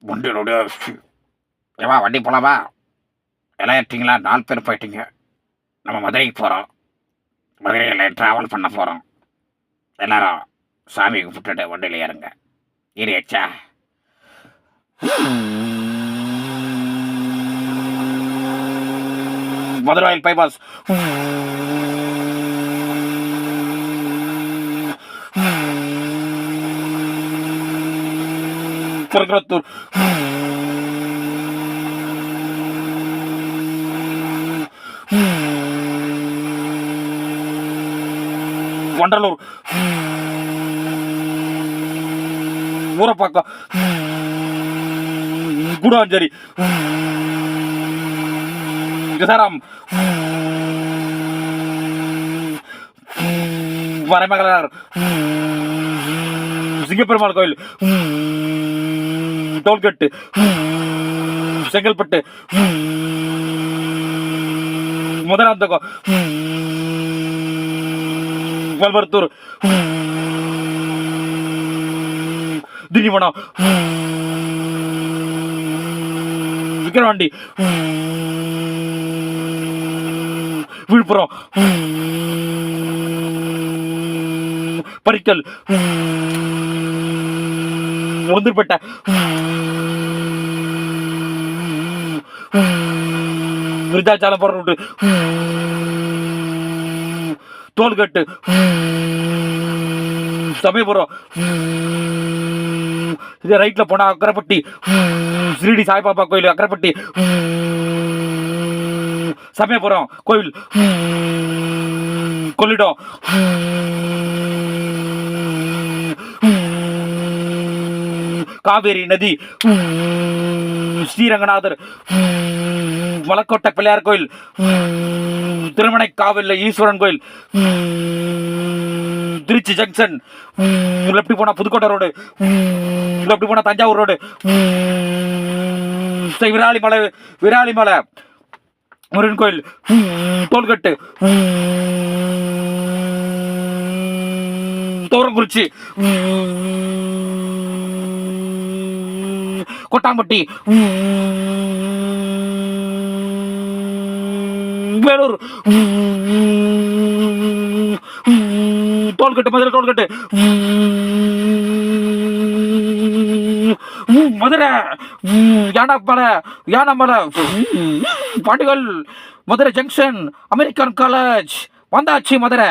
வண்டியோட ஏவா வண்டி போலாமா? எல்லாம் ஏற்றிங்களா? 4 பேர் போயிட்டீங்க. நம்ம மதுரைக்கு போகிறோம். மதுரையில் ட்ராவல் பண்ண போகிறோம். எல்லாரும் சாமி கும்பிட்டுட்டு வண்டியில் ஏறுங்க. ஏறியாச்சா? மதுரை பைபாஸ். திருக்குறத்தூர். வண்டலூர். ஊரப்பாக்கம். கூடாஞ்சேரி. விசாரம். வரைமகளார். சிங்கப்பெருமாள் கோயில். டோல்கட்டு. செங்கல்பட்டு. முதலாந்தகம். வல்வர்த்தூர். திண்டிவனம். விக்கிரவாண்டி. விழுப்புரம். பரிக்கல். உளுந்தூர்பேட்டை. விருத்தாச்சாலம் போற ரூட்டு. டோல்கட்டு. சமயபுரம். இது ரைட்ல போனா அக்கரைப்பட்டி. ஸ்ரீடி சாய்பாபா கோயில் அக்கரைப்பட்டி. சமயபுரம் கோயில். கொள்ளிடம். காவேரி நதி. ஸ்ரீரங்கநாதர். மலக்கோட்டை பிள்ளையார் கோயில். திருமணைக்காவல் ஈஸ்வரன் கோயில். திருச்சி ஜங்ஷன். லெப்டி போனா புதுக்கோட்டை ரோடு. லெப்டி போனா தஞ்சாவூர் ரோடு. விராலிமலை. விராலிமலை முருகன் கோயில். டோல்கட்டு. தோரங்குறிச்சி. கொட்டாம்பட்டி. வேலூர். டோல்கட்டு. மதுரை டோல்கட்டு. மதுரை யானமலை. யானமலை. பாண்டிகள். மதுரை ஜங்ஷன். American college. வந்தாச்சு மதுரை.